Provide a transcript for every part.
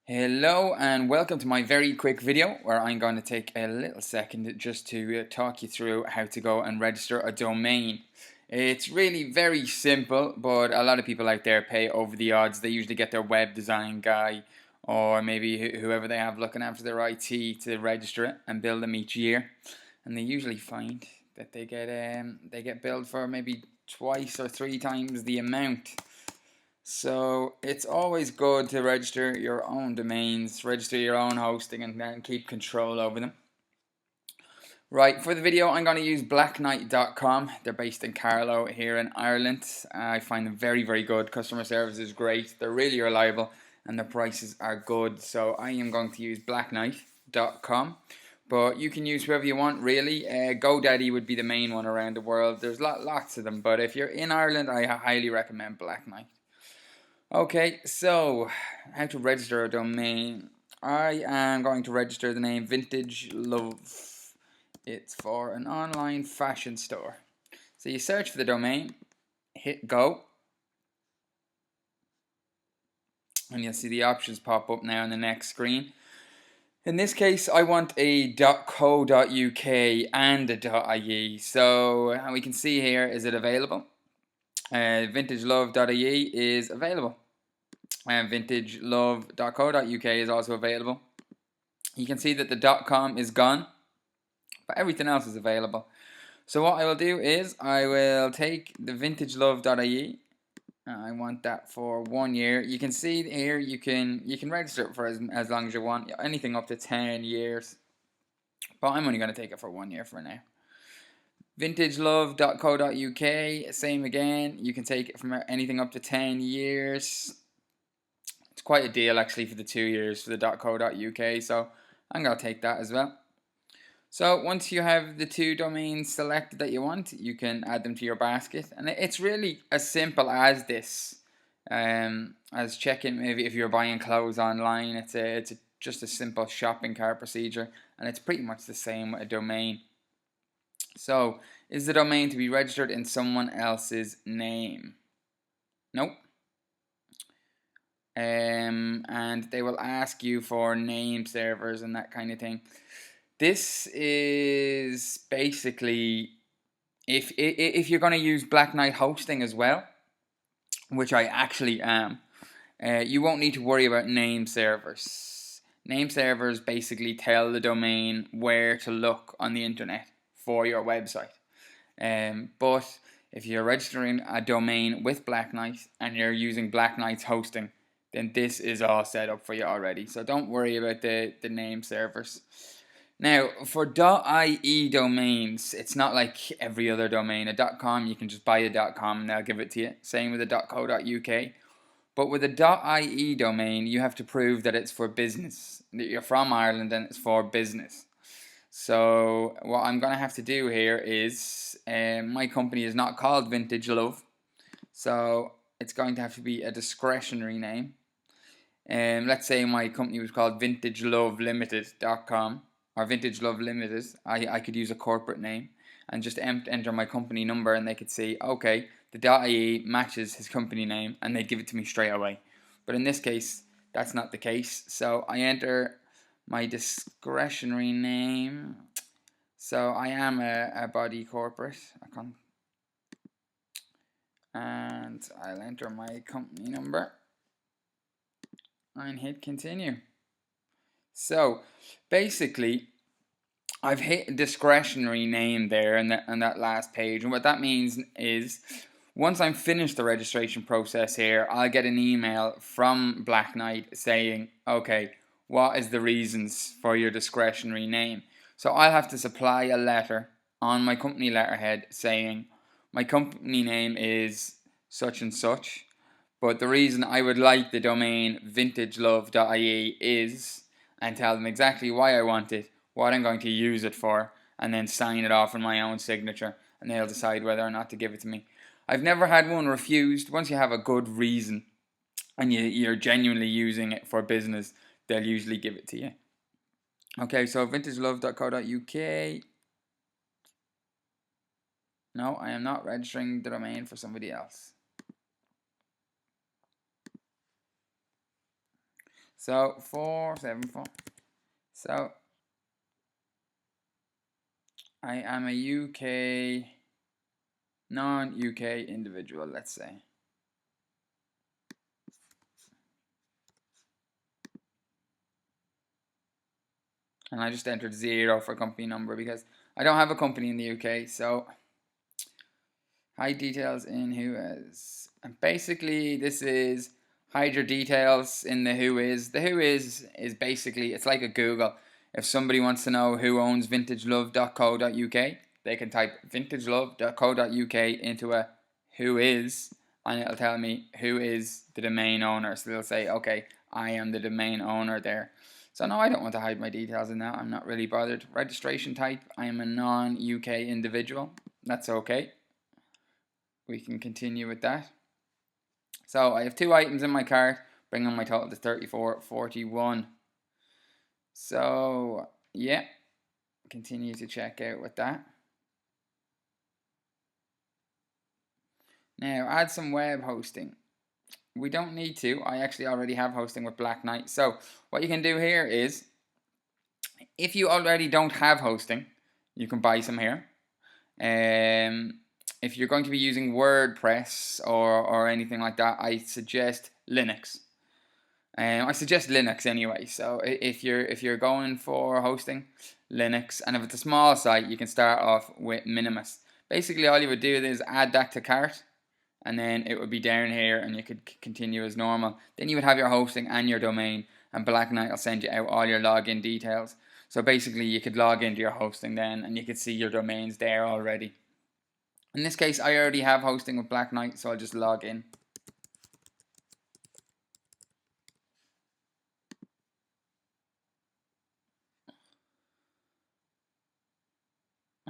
Hello and welcome to my very quick video where I'm going to take a little second just to talk you through how to go and register a domain. It's really very simple, but a lot of people out there pay over the odds. They usually get their web design guy or maybe whoever they have looking after their IT to register it and bill them each year. And they usually find that they get billed for maybe twice or three times the amount. So it's always good to register your own domains, register your own hosting, and then keep control over them. Right, for the video I'm going to use blackknight.com. They're based in Carlow here in Ireland. I find them very, very good. Customer service is great. They're really reliable and the prices are good. So I am going to use blackknight.com. But you can use whoever you want, really. GoDaddy would be the main one around the world. There's lots of them, but if you're in Ireland, I highly recommend Black Knight. Okay, so how to register a domain. I am going to register the name Vintage Love. It's for an online fashion store. So you search for the domain, hit go, and you'll see the options pop up now on the next screen. In this case, I want a .co.uk and a .ie. So how we can see here, is it available? Vintagelove.ie is available. And vintagelove.co.uk is also available. You can see that the .com is gone, but everything else is available. So what I will do is I will take the vintagelove.ie. I want that for 1 year. You can see here you can register it for as long as you want, anything up to 10 years. But I'm only going to take it for 1 year for now. Vintagelove.co.uk, same again. You can take it from anything up to 10 years. It's quite a deal actually for the 2 years for the .co.uk, so I'm going to take that as well. So once you have the two domains selected that you want, you can add them to your basket. And it's really as simple as this. As checking maybe if you're buying clothes online, it's just a simple shopping cart procedure. And it's pretty much the same with a domain. So is the domain to be registered in someone else's name? Nope. And they will ask you for name servers and that kind of thing. This is basically if you're going to use Black Knight hosting as well, which I actually am, you won't need to worry about name servers. Name servers basically tell the domain where to look on the internet for your website. But if you're registering a domain with Black Knight and you're using Black Knight's hosting, then this is all set up for you already. So don't worry about the name servers. Now, for .ie domains, it's not like every other domain. A .com, you can just buy a .com and they'll give it to you. Same with a .co.uk. But with a .ie domain, you have to prove that it's for business, that you're from Ireland and it's for business. So what I'm going to have to do here is, my company is not called Vintage Love, so it's going to have to be a discretionary name. Let's say my company was called VintageLoveLimited.com or Vintage Love Limited. I could use a corporate name and just enter my company number, and they could see, okay, the .ie matches his company name, and they'd give it to me straight away. But in this case, that's not the case. So I enter my discretionary name. So I am a body corporate. And I'll enter my company number and hit continue. So basically, I've hit discretionary name there in that last page, and what that means is once I'm finished the registration process here, I'll get an email from Black Knight saying, okay, what is the reasons for your discretionary name? So I'll have to supply a letter on my company letterhead saying my company name is such and such, but the reason I would like the domain vintagelove.ie is, and tell them exactly why I want it, what I'm going to use it for, and then sign it off in my own signature, and they'll decide whether or not to give it to me. I've never had one refused. Once you have a good reason and you're genuinely using it for business, they'll usually give it to you. Okay, so vintagelove.co.uk. No, I am not registering the domain for somebody else. So 474. So I am a UK, non-UK individual, let's say. And I just entered 0 for company number because I don't have a company in the UK. So hide details in Whois. And basically this is hide your details in the Whois. The Whois is basically, it's like a Google. If somebody wants to know who owns vintagelove.co.uk, they can type vintagelove.co.uk into a Whois, and it'll tell me who is the domain owner. So they'll say, okay, I am the domain owner there. So no, I don't want to hide my details in that. I'm not really bothered. Registration type, I am a non-UK individual. That's okay. We can continue with that. So I have 2 items in my cart, bringing my total to 34.41. So yeah, continue to check out with that. Now add some web hosting. We don't need to. I actually already have hosting with Black Knight. So what you can do here is, if you already don't have hosting, you can buy some here. If you're going to be using WordPress or anything like that, I suggest Linux. I suggest Linux anyway. So if you're going for hosting, Linux, and if it's a small site, you can start off with Minimus. Basically, all you would do is add that to cart, and then it would be down here, and you could continue as normal. Then you would have your hosting and your domain, and Black Knight will send you out all your login details. So basically, you could log into your hosting then, and you could see your domains there already. In this case, I already have hosting with Black Knight, so I'll just log in.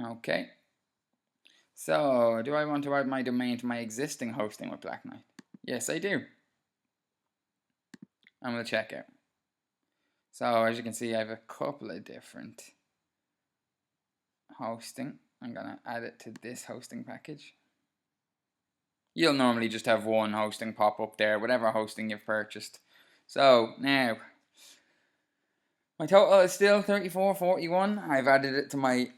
Okay. So, do I want to add my domain to my existing hosting with Black Knight? Yes, I do. I'm going to check out. So, as you can see, I have a couple of different hosting. I'm going to add it to this hosting package. You'll normally just have one hosting pop up there, whatever hosting you've purchased. So, now, my total is still 34.41. I've added it to my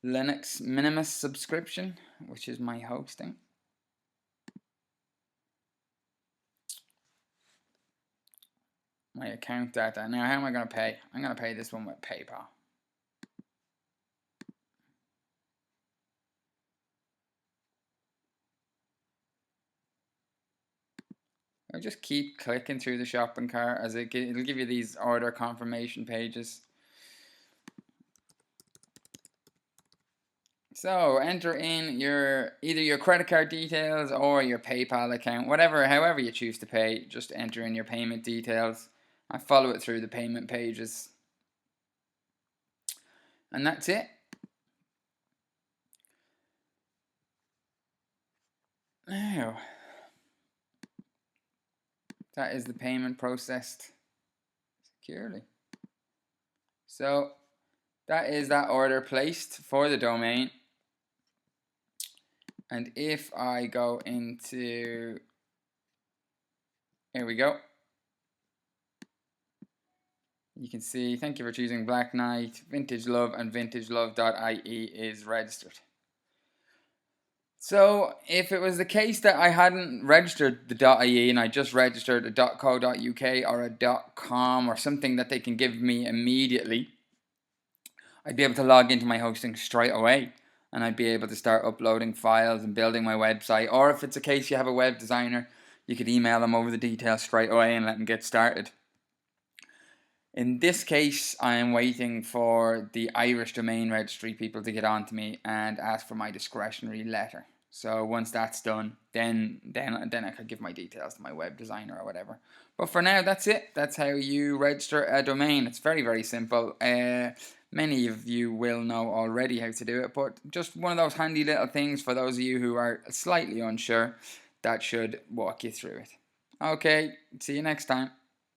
Linux Minimus subscription, which is my hosting. My account data. Now, how am I going to pay? I'm going to pay this one with PayPal. I'll just keep clicking through the shopping cart as it'll give you these order confirmation pages. So enter in either your credit card details or your PayPal account, however you choose to pay. Just enter in your payment details and follow it through the payment pages. And that's it. Now, that is the payment processed securely. So that is that order placed for the domain. And if I go into, here we go. You can see, thank you for choosing Black Knight, Vintage Love, and vintagelove.ie is registered. So if it was the case that I hadn't registered the .ie and I just registered a .co.uk or a .com or something that they can give me immediately, I'd be able to log into my hosting straight away, and I'd be able to start uploading files and building my website. Or if it's a case you have a web designer, you could email them over the details straight away and let them get started. In this case, I am waiting for the Irish Domain Registry people to get on to me and ask for my discretionary letter. So once that's done, then I could give my details to my web designer or whatever. But for now, that's it. That's how you register a domain. It's very, very simple. Many of you will know already how to do it, but just one of those handy little things for those of you who are slightly unsure that should walk you through it. Okay, see you next time.